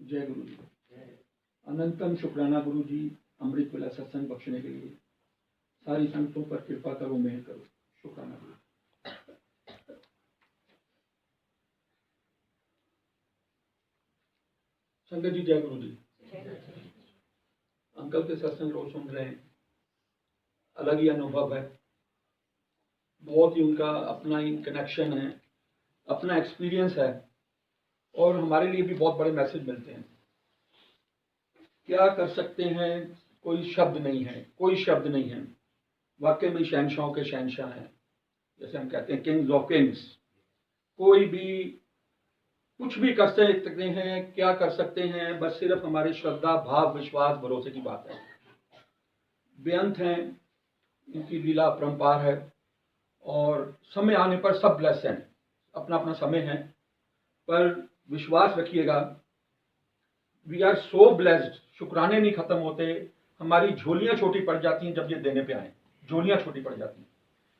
जय गुरु जी। अनंतम शुक्राना गुरु जी, अमृत वाला सत्संग बख्शने के लिए। सारी संगतों पर कृपा करो, मेहर करो। शुक्राना गुरु। संगत जी जय गुरु जी। अंकल के सत्संग रोज सुन रहे हैं, अलग ही अनुभव है। बहुत ही उनका अपना ही कनेक्शन है, अपना एक्सपीरियंस है, और हमारे लिए भी बहुत बड़े मैसेज मिलते हैं। क्या कर सकते हैं, कोई शब्द नहीं है, कोई शब्द नहीं है। वाकई में शहंशाहों के शहंशाह हैं, जैसे हम कहते हैं किंग्स ऑफ किंग्स। कोई भी कुछ भी कर सकते हैं, क्या कर सकते हैं, बस सिर्फ हमारी श्रद्धा, भाव, विश्वास, भरोसे की बात है। बेअंत हैं, इनकी लीला अपरंपार है, और समय आने पर सब ब्लेस हैं। अपना अपना समय है, पर विश्वास रखिएगा, वी आर सो ब्लेस्ड। शुक्राने नहीं खत्म होते, हमारी झोलियां छोटी पड़ जाती हैं जब ये देने पे आए। झोलियां छोटी पड़ जाती हैं,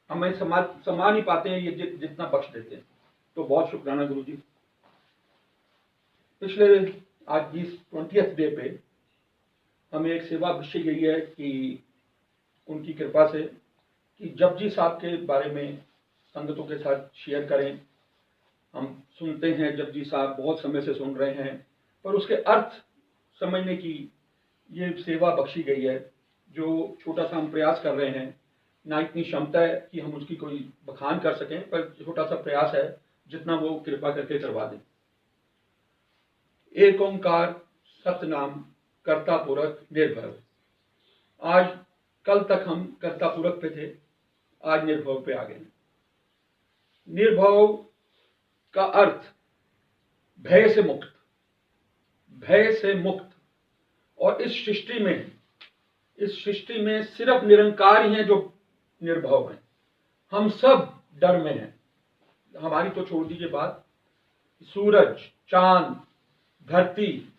हमें समा नहीं पाते हैं ये जितना बख्श देते हैं। तो बहुत शुक्राना गुरु जी। पिछले आज इस 20th डे पे हमें एक सेवा बख्शी गई है कि उनकी कृपा से कि जपजी साहब के बारे में संगतों के साथ शेयर करें। हम सुनते हैं, जपजी साहब बहुत समय से सुन रहे हैं, पर उसके अर्थ समझने की ये सेवा बख्शी गई है, जो छोटा सा हम प्रयास कर रहे हैं। ना इतनी क्षमता है कि हम उसकी कोई बखान कर सकें, पर छोटा सा प्रयास है, जितना वो कृपा करके करवा दें। एक ओंकार सतनाम कर्ता पुरख निर्भय। आज कल तक हम कर्ता पुरख पे थे, आज निर्भव पे आ गए। निर्भव का अर्थ भय से मुक्त, भय से मुक्त। और इस सृष्टि में सिर्फ निरंकार ही हैं जो निर्भव हैं। हम सब डर में हैं। हमारी तो छोड़ दीजिए बात, सूरज, चांद, धरती,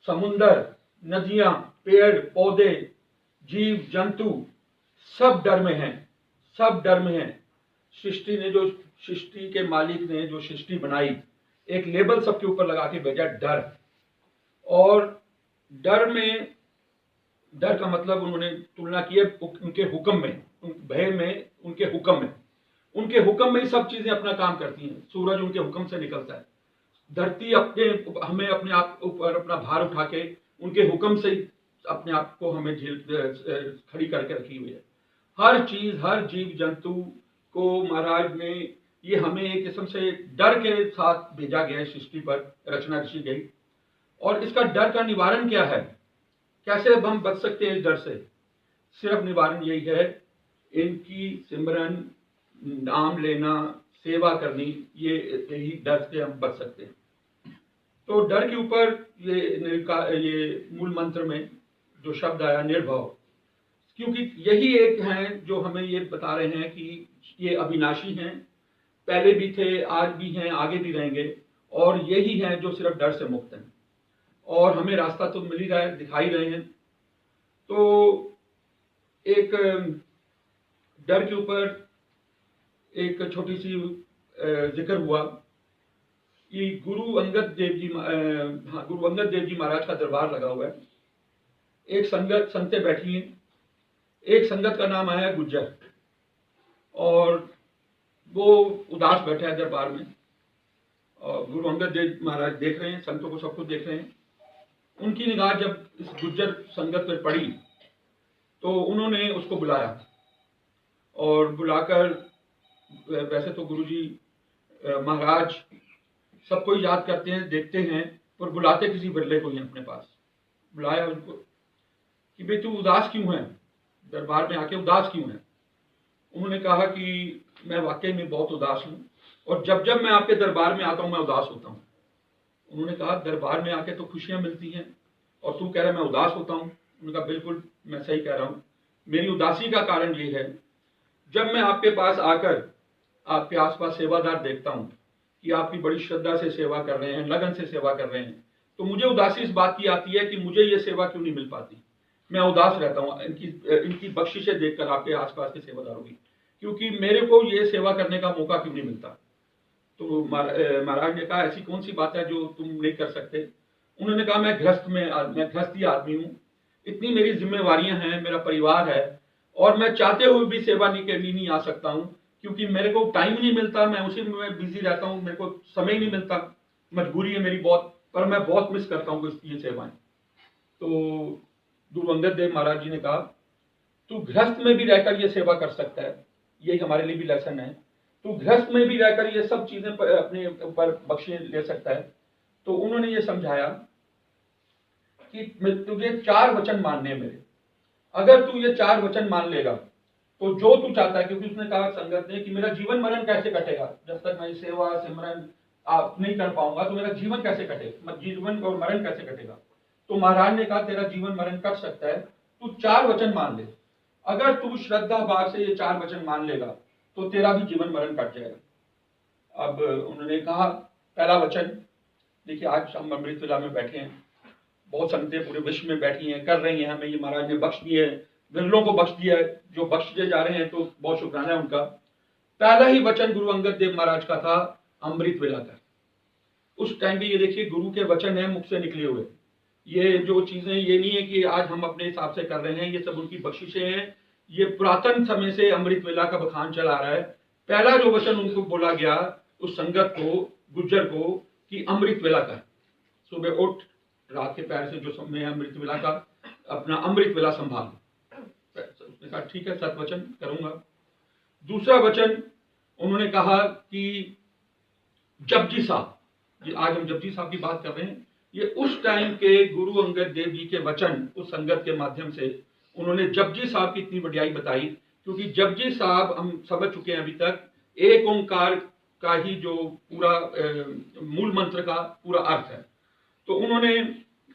समुंदर, नदियां, पेड़ पौधे, जीव जंतु सब डर में हैं, सब डर में हैं। सृष्टि के मालिक ने जो सृष्टि बनाई, एक लेबल सबके ऊपर लगा के भेजा, डर। और डर का मतलब उन्होंने तुलना की है उनके हुक्म में, भय में, उनके हुक्म में ही सब चीजें अपना काम करती हैं। सूरज उनके हुक्म से निकलता है, धरती हमें अपने आप ऊपर अपना भार उठा के उनके हुक्म से ही अपने आप को हमें खड़ी करके रखी हुई है। हर चीज, हर जीव जंतु को महाराज ने, ये हमें एक किस्म से डर के साथ भेजा गया है सृष्टि पर, रचना रची गई। और इसका डर का निवारण क्या है, कैसे अब हम बच सकते हैं इस डर से? सिर्फ निवारण यही है, इनकी सिमरन, नाम लेना, सेवा करनी, यही डर से हम बच सकते हैं। तो डर के ऊपर ये मूल मंत्र में जो शब्द आया निर्भव, क्योंकि यही एक हैं जो हमें ये बता रहे हैं कि ये अविनाशी हैं, पहले भी थे, आज भी हैं, आगे भी रहेंगे, और यही हैं जो सिर्फ डर से मुक्त हैं। और हमें रास्ता तो मिल ही रहा है, दिखाई रहे हैं। तो एक डर के ऊपर एक छोटी सी जिक्र हुआ कि गुरु अंगद देव जी महाराज का दरबार लगा हुआ है। एक संगतें बैठी हैं, एक संगत का नाम आया गुज्जर, और वो उदास बैठा है दरबार में। और गुरु अंगद देव महाराज देख रहे हैं, संतों को सब कुछ देख रहे हैं। उनकी निगाह जब इस गुज्जर संगत पर पड़ी तो उन्होंने उसको बुलाया, और बुलाकर, वैसे तो गुरुजी महाराज सबको याद करते हैं, देखते हैं, पर बुलाते किसी बिरले को ही अपने पास। बुलाया उनको कि भाई तू उदास क्यों है, दरबार में आके उदास क्यों है? उन्होंने कहा कि मैं वाकई में बहुत उदास हूँ, और जब जब मैं आपके दरबार में आता हूँ मैं उदास होता हूँ। उन्होंने कहा दरबार में आके तो खुशियां मिलती हैं, और तू कह रहा है मैं उदास होता हूँ। उन्होंने कहा बिल्कुल मैं सही कह रहा हूँ। मेरी उदासी का कारण ये है, जब मैं आपके पास आकर आपके आसपास सेवादार देखता हूँ कि आपकी बड़ी श्रद्धा से सेवा कर रहे हैं, लगन से सेवा कर रहे हैं, तो मुझे उदासी इस बात की आती है कि मुझे ये सेवा क्यों नहीं मिल पाती। मैं उदास रहता हूँ इनकी बख्शिशें देखकर, आपके आसपास के सेवादारों की, क्योंकि मेरे को ये सेवा करने का मौका क्यों नहीं मिलता। तो महाराज ने कहा ऐसी कौन सी बात है जो तुम नहीं कर सकते? उन्होंने कहा मैं गृहस्थी आदमी हूँ, इतनी मेरी जिम्मेवारियां हैं, मेरा परिवार है, और मैं चाहते हुए भी सेवा नहीं करनी नहीं आ सकता हूँ, क्योंकि मेरे को टाइम नहीं मिलता, मैं उसी में बिजी रहता हूँ, मेरे को समय ही नहीं मिलता, मजबूरी है मेरी बहुत, पर मैं बहुत मिस करता हूँ ये सेवाएं। तो गुरु अंगद देव महाराज जी ने कहा तू गृहस्थ में भी रहकर ये सेवा कर सकता है, यही हमारे लिए भी लेसन है, तू गृहस्थ में भी रहकर ये सब चीजें अपने ऊपर बख्शे ले सकता है। तो उन्होंने ये समझाया कि तुझे 4 वचन मानने हैं मेरे, अगर तू ये 4 वचन मान लेगा तो जो तू चाहता है, क्योंकि उसने कहा संगत ने कि मेरा जीवन मरण कैसे कटेगा, जब तक मैं सेवा सिमरन आप नहीं कर पाऊंगा तो मेरा जीवन कैसे कटेगा, जीवन और मरण कैसे कटेगा। तो महाराज ने कहा तेरा जीवन मरण कट सकता है, तू 4 वचन मान ले, अगर तू श्रद्धा भाव से ये 4 वचन मान लेगा तो तेरा भी जीवन मरण कट जाएगा। अब उन्होंने कहा पहला वचन, देखिए आज हम अमृत वेला में बैठे हैं, बहुत संगतें पूरे विश्व में बैठी हैं, कर रही हैं, हमें ये महाराज ने बख्श दिए है, विरलों को बख्श दिया है, जो बख्शे जा रहे हैं, तो बहुत शुक्राना है उनका। पहला ही वचन गुरु अंगद देव महाराज का था अमृत वेला का। उस टाइम पे ये देखिए गुरु के वचन है मुख से निकले हुए, ये जो चीजें ये नहीं है कि आज हम अपने हिसाब से कर रहे हैं, ये सब उनकी बख्शिशें हैं, ये पुरातन समय से अमृत वेला का बखान चला आ रहा है। पहला जो वचन उनको बोला गया उस संगत को, गुज्जर को, कि अमृत वेला का, सुबह उठ रात के पैर से जो समय है अमृत वेला का, अपना अमृत वेला संभाल। उसने कहा ठीक है, सत वचन करूंगा। दूसरा वचन उन्होंने कहा कि जपजी साहब, ये आज हम जपजी साहब की बात कर रहे हैं, ये उस टाइम के गुरु अंगद देव जी के वचन, उस संगत के माध्यम से उन्होंने जपजी साहब की इतनी बढ़ियाई बताई, क्योंकि जपजी साहब हम समझ चुके हैं अभी तक, एक ओंकार का ही जो पूरा मूल मंत्र का पूरा अर्थ है। तो उन्होंने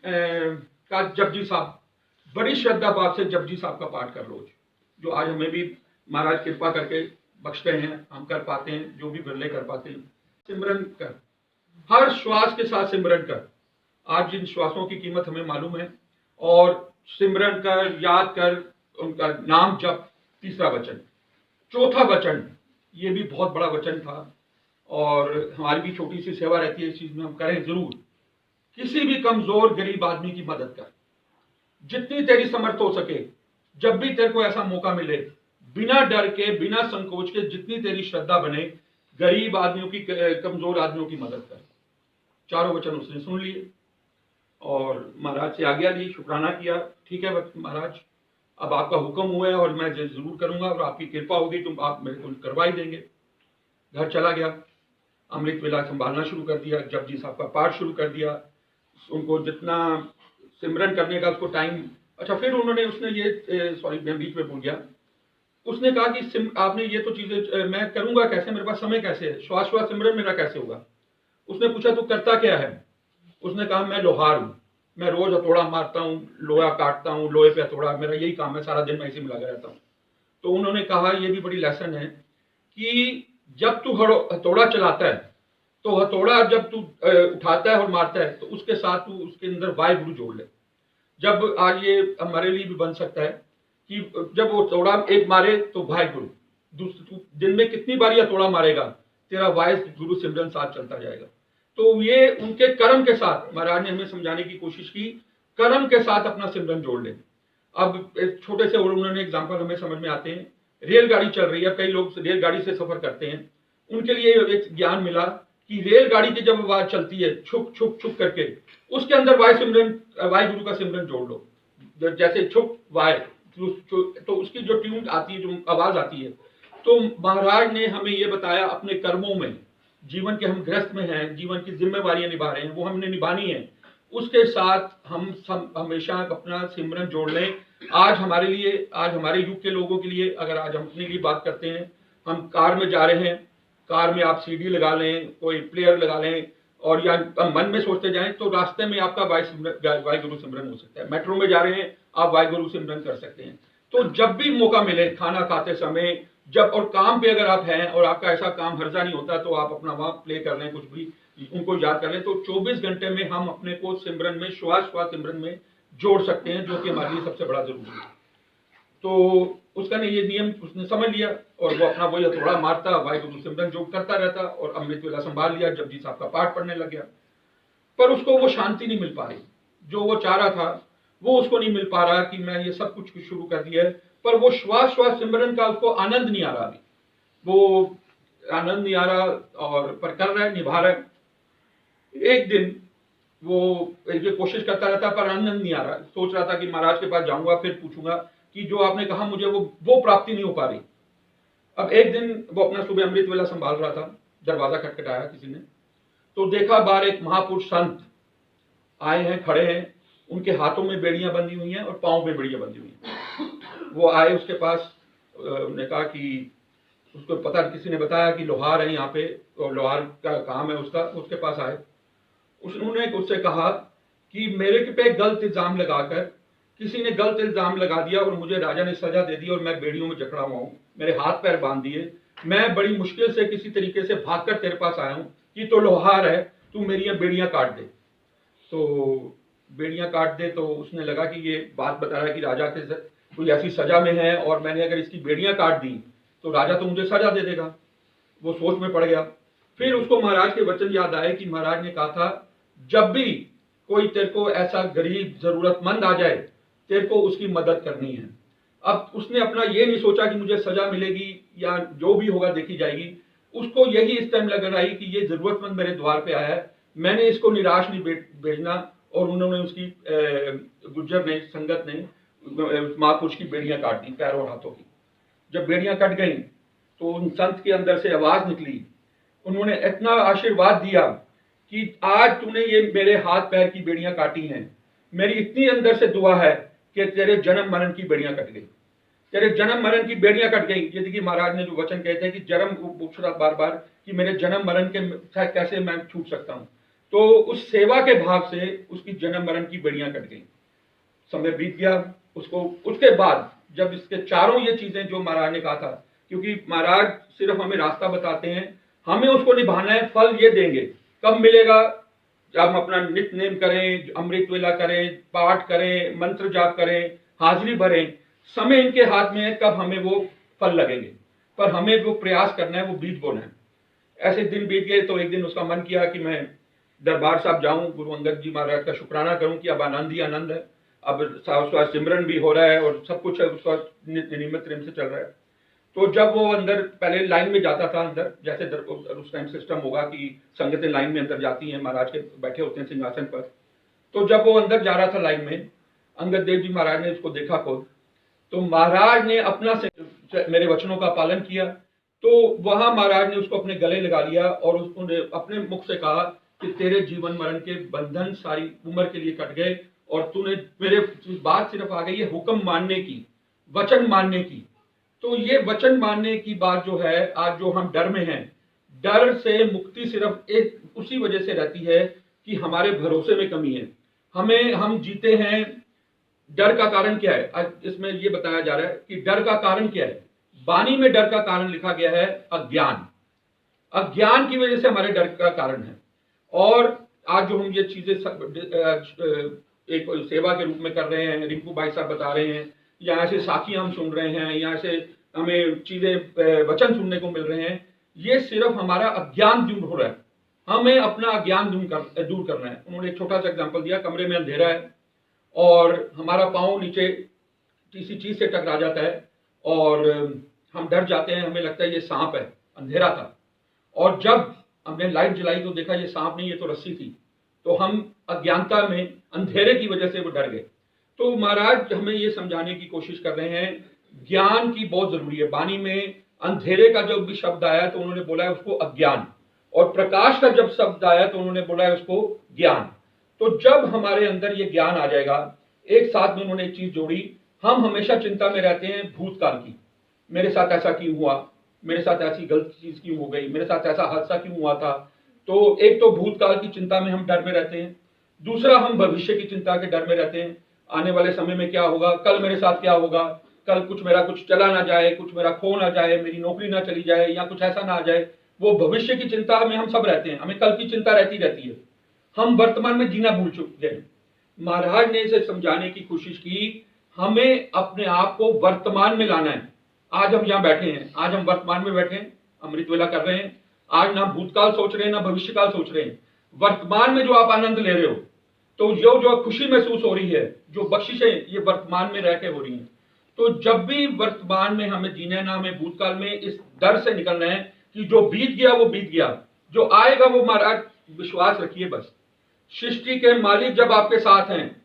कहा जपजी साहब, बड़ी श्रद्धा भाव से जपजी साहब का पाठ कर रोज, जो आज हमें भी महाराज कृपा करके बख्शते हैं, हम कर पाते हैं, जो भी बिरले कर पाते हैं। सिमरन कर, हर श्वास के साथ सिमरन कर, आज जिन श्वासों की कीमत हमें मालूम है, और सिमरन कर, याद कर, उनका नाम जप, तीसरा वचन। चौथा वचन, ये भी बहुत बड़ा वचन था, और हमारी भी छोटी सी सेवा रहती है इस चीज में, हम करें जरूर, किसी भी कमजोर गरीब आदमी की मदद कर, जितनी तेरी समर्थ हो सके, जब भी तेरे को ऐसा मौका मिले, बिना डर के, बिना संकोच के, जितनी तेरी श्रद्धा बने, गरीब आदमियों की, कमजोर आदमियों की मदद कर। चारों वचन उसने सुन लिए और महाराज से आज्ञा ली, शुक्राना किया, ठीक है महाराज, अब आपका हुक्म हुआ है और मैं जरूर करूंगा, और आपकी कृपा होगी तो आप मेरे को करवा ही देंगे। घर चला गया, अमृत वेला संभालना शुरू कर दिया, जपजी साहब का पाठ शुरू कर दिया, उनको जितना सिमरन करने का उसको टाइम। अच्छा, फिर उन्होंने, उसने ये सॉरी मैं बीच में भूल गया, उसने कहा कि आपने ये तो चीजें मैं करूंगा कैसे, मेरे पास समय कैसे है, श्वास श्वास सिमरन मेरा कैसे होगा। उसने पूछा तू करता क्या है, उसने कहा मैं लोहार हूँ, मैं रोज हथौड़ा मारता हूँ, लोहा काटता हूँ, लोहे पे हथौड़ा, मेरा यही काम है, सारा दिन मैं इसी में लगा रहता हूँ। तो उन्होंने कहा ये भी बड़ी लेसन है कि जब तू हथौड़ा चलाता है, तो हथौड़ा जब तू उठाता है और मारता है, तो उसके साथ तू उसके अंदर वाहिगुरु जोड़ ले। जब आज ये हमारे लिए भी बन सकता है कि जब वो हथौड़ा एक मारे तो वाहिगुरु, दूसरे दिन में कितनी बार हथौड़ा मारेगा, तेरा वाहिगुरु सिमरन साथ चलता जाएगा। तो ये उनके कर्म के साथ महाराज ने हमें समझाने की कोशिश की, कर्म के साथ अपना सिमरन जोड़ ले। अब एक छोटे से और उन्होंने एग्जाम्पल हमें समझ में आते हैं, रेलगाड़ी चल रही है, कई लोग रेलगाड़ी से सफर करते हैं, उनके लिए एक ज्ञान मिला कि रेलगाड़ी की जब आवाज चलती है छुक छुक छुक करके, उसके अंदर वाहिगुरु का सिमरन जोड़ लो, जैसे छुक वाय, तो उसकी जो ट्यून आती है, जो आवाज आती है। तो महाराज ने हमें ये बताया, अपने कर्मों में, जीवन के हम गृहस्थ में हैं, जीवन की जिम्मेवारियां निभा रहे हैं, वो हमने निभानी है, उसके साथ हम हमेशा अपना सिमरन जोड़ लें। आज हमारे लिए, आज हमारे युग के लोगों के लिए, अगर आज हम अपने लिए बात करते हैं, हम कार में जा रहे हैं, कार में आप सीडी लगा लें, कोई प्लेयर लगा लें, और या मन में सोचते जाएं, तो रास्ते में आपका वाहिगुरु सिमरन हो सकता है। मेट्रो में जा रहे हैं, आप वाहिगुरु सिमरन कर सकते हैं। तो जब भी मौका मिले, खाना खाते समय, जब, और काम पे अगर आप हैं और आपका ऐसा काम हर्जा नहीं होता, तो आप अपना वहां प्ले कर लें, कुछ भी उनको याद कर लें। तो 24 घंटे में हम अपने को सिमरन में, श्वास श्वास सिमरन में जोड़ सकते हैं, जो कि हमारे लिए सबसे बड़ा जरूरी है। तो उसका ने ये नियम उसने समझ लिया, और वो अपना वही हथौड़ा मारता, वाहिगुरु सिमरन जोड़ करता रहता, और अमृत वेला संभाल लिया, जपजी साहब का पाठ पढ़ने लग गया। पर उसको वो शांति नहीं मिल पा रही, जो वो चाह रहा था वो उसको नहीं मिल पा रहा कि मैं ये सब कुछ शुरू कर दिया है, पर वो श्वास श्वास सिमरन का उसको आनंद नहीं आ रहा, अभी वो आनंद नहीं आ रहा, और पर कर रहा है, निभा रहा है। एक दिन वो ये कोशिश करता रहता पर आनंद नहीं आ रहा, सोच रहा था कि महाराज के पास जाऊंगा, फिर पूछूंगा कि जो आपने कहा मुझे वो प्राप्ति नहीं हो पा रही। अब एक दिन वो अपना सुबह अमृत वेला संभाल रहा था, दरवाजा खटखटाया किसी ने, तो देखा बाहर एक महापुरुष संत आए हैं, खड़े हैं, उनके हाथों में बेड़ियां बंधी हुई हैं और पांव में बेड़ियां बंधी हुई हैं। वो आए उसके पास, उन्होंने कहा कि उसको पता, किसी ने बताया कि लोहार है यहाँ पे और लोहार का काम है उसका, उसके पास आए। उन्होंने उससे कहा कि मेरे पे गलत इल्जाम लगाकर किसी ने गलत इल्जाम लगा दिया और मुझे राजा ने सजा दे दी और मैं बेड़ियों में जकड़ा हुआ हूँ, मेरे हाथ पैर बांध दिए, मैं बड़ी मुश्किल से किसी तरीके से भागकर तेरे पास आया हूँ कि तो लोहार है, तू मेरी बेड़ियां काट दे। तो बेड़ियां काट दे, तो उसने लगा कि ये बात बता रहा है कि राजा के कोई ऐसी सजा में है और मैंने अगर इसकी बेड़ियां काट दी तो राजा तो मुझे सजा दे देगा। वो सोच में पड़ गया। फिर उसको महाराज के वचन याद आए कि महाराज ने कहा था जब भी कोई तेरे को ऐसा गरीब जरूरतमंद आ जाए, तेरे को उसकी मदद करनी है। अब उसने अपना ये नहीं सोचा कि मुझे सजा मिलेगी या जो भी होगा देखी जाएगी, उसको यही इस टाइम लग रहा है कि ये जरूरतमंद मेरे द्वार पे आया है, मैंने इसको निराश नहीं भेजना। और उन्होंने उसकी गुज्जर ने, संगत ने महापुरुष की बेड़ियां काट दी पैरों और हाथों की। जब बेड़ियां कट गई तो उन संत के अंदर से आवाज निकली, उन्होंने इतना आशीर्वाद दिया कि आज तूने ये मेरे हाथ पैर की बेड़ियां काटी हैं, मेरी इतनी अंदर से दुआ है कि तेरे जन्म मरण की बेड़ियां कट गई, तेरे जन्म मरण की बेड़ियां कट गई। ये देखिए महाराज ने जो वचन कहते हैं कि जन्म पूछ रहा बार बार कि मेरे जन्म मरण के कैसे मैं छूट सकता हूं, तो उस सेवा के भाव से उसकी जन्म मरण की बेड़ियां कट गई। समय बीत गया, उसको उसके बाद जब इसके चारों ये चीजें जो महाराज ने कहा था, क्योंकि महाराज सिर्फ हमें रास्ता बताते हैं, हमें उसको निभाना है, फल ये देंगे। कब मिलेगा? जब हम अपना नित्य नेम करें, अमृत वेला करें, पाठ करें, मंत्र जाप करें, हाजिरी भरें, समय इनके हाथ में है, कब हमें वो फल लगेंगे, पर हमें वो प्रयास करना है, वो बीज बोना है। ऐसे दिन बीत गए तो एक दिन उसका मन किया कि मैं दरबार साहब जाऊं, गुरु अंगद जी महाराज का शुक्राना करूं कि अब आनंद ही आनंद है, अब उसका सिमरन भी हो रहा है और सब कुछ है, उसका नियमित प्रेम से चल रहा है। तो जब वो अंदर पहले लाइन में जाता था, अंदर जैसे उस टाइम सिस्टम होगा कि संगतें लाइन में अंदर जाती हैं, महाराज के बैठे होते हैं सिंहासन पर, तो जब वो अंदर जा रहा था लाइन में, अंगद देव जी महाराज ने उसको देखा खुद, तो महाराज ने अपना मेरे वचनों का पालन किया, तो वहां महाराज ने उसको अपने गले लगा लिया और उसने अपने मुख से कहा कि तेरे जीवन मरण के बंधन सारी उम्र के लिए कट गए और तूने मेरे बात सिर्फ आ गई है हुक्म मानने की, वचन मानने की। तो ये वचन मानने की बात जो है, आज जो हम डर में हैं, डर से मुक्ति सिर्फ एक उसी वजह से रहती है कि हमारे भरोसे में कमी है। हम जीते हैं, डर का कारण क्या है? आज इसमें ये बताया जा रहा है कि डर का कारण क्या है। वाणी में डर का कारण लिखा गया है अज्ञान। अज्ञान की वजह से हमारे डर का कारण है। और आज जो हम ये चीजें एक सेवा के रूप में कर रहे हैं, रिंकू भाई साहब बता रहे हैं, या ऐसे साखियां हम सुन रहे हैं, या ऐसे हमें चीजें वचन सुनने को मिल रहे हैं, ये सिर्फ हमारा अज्ञान दूर हो रहा है, हमें अपना अज्ञान दूर करना है। उन्होंने एक छोटा सा एग्जाम्पल दिया, कमरे में अंधेरा है और हमारा पाँव नीचे किसी चीज से टकरा जाता है और हम डर जाते हैं, हमें लगता है ये सांप है, अंधेरा था, और जब हमने लाइट जलाई तो देखा ये सांप नहीं, ये तो रस्सी थी, तो हम अज्ञानता में अंधेरे की वजह से वो डर गए। तो महाराज हमें ये समझाने की कोशिश कर रहे हैं, ज्ञान की बहुत जरूरी है। वाणी में अंधेरे का जब भी शब्द आया तो उन्होंने बोला है उसको अज्ञान, और प्रकाश का जब शब्द आया तो उन्होंने बोला है उसको ज्ञान। तो जब हमारे अंदर ये ज्ञान आ जाएगा, एक साथ में उन्होंने एक चीज जोड़ी, हम हमेशा चिंता में रहते हैं भूतकाल की, मेरे साथ ऐसा क्यों हुआ, मेरे साथ ऐसी गलत चीज क्यों हो गई, मेरे साथ ऐसा हादसा क्यों हुआ था। तो एक तो भूतकाल की चिंता में हम डर में रहते हैं, दूसरा हम भविष्य की चिंता के डर में रहते हैं, आने वाले समय में क्या होगा, कल मेरे साथ क्या होगा, कल कुछ चला ना जाए, कुछ मेरा खो ना जाए, मेरी नौकरी ना चली जाए, या कुछ ऐसा ना आ जाए। वो भविष्य की चिंता में हम सब रहते हैं, हमें कल की चिंता रहती है, हम वर्तमान में जीना भूल चुके हैं। महाराज ने इसे समझाने की कोशिश की, हमें अपने आप को वर्तमान में लाना है। आज हम यहाँ बैठे हैं, आज हम वर्तमान में बैठे हैं, अमृत वेला कर रहे हैं, आज ना भूतकाल सोच रहे हैं ना भविष्यकाल सोच रहे हैं, वर्तमान में जो आप आनंद ले रहे हो, तो जो खुशी महसूस हो रही है, जो बख्शिशें ये वर्तमान में रह के हो रही हैं। तो जब भी वर्तमान में हमें जीना है ना, हमें भूतकाल में इस डर से निकलना है कि जो बीत गया वो बीत गया, जो आएगा वो महाराज विश्वास रखिए बस। सृष्टि के मालिक जब आपके साथ हैं,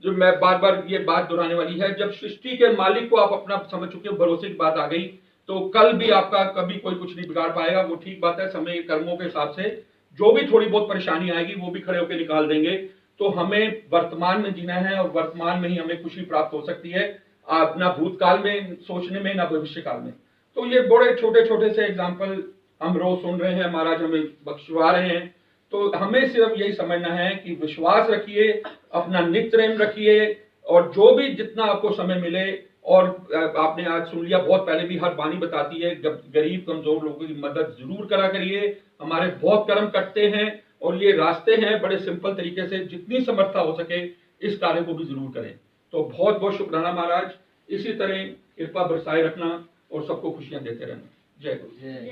जो मैं बार बार ये बात दोहराने वाली है, जब सृष्टि के मालिक को आप अपना समझ चुके हो, भरोसे की बात आ गई, तो कल भी आपका कभी कोई कुछ नहीं बिगाड़ पाएगा। वो ठीक बात है, समय कर्मों के हिसाब से जो भी थोड़ी बहुत परेशानी आएगी वो भी खड़े होकर निकाल देंगे। तो हमें वर्तमान में जीना है और वर्तमान में ही हमें खुशी प्राप्त हो सकती है, आप ना भूतकाल में सोचने में ना भविष्य काल में। तो ये बड़े छोटे छोटे से एग्जाम्पल हम रोज सुन रहे हैं, महाराज हमें बख्शवा रहे हैं। तो हमें सिर्फ यही समझना है कि विश्वास रखिए, अपना नित्य प्रेम रखिए, और जो भी जितना आपको समय मिले। और आपने आज सुन लिया, बहुत पहले भी हर वाणी बताती है, गरीब कमजोर लोगों की मदद जरूर करा करिए। हमारे बहुत कर्म कटते हैं और ये रास्ते हैं, बड़े सिंपल तरीके से जितनी समर्था हो सके इस कार्य को भी जरूर करें। तो बहुत बहुत शुक्राना महाराज, इसी तरह कृपा बरसाए रखना और सबको खुशियां देते रहना। जय गुरु।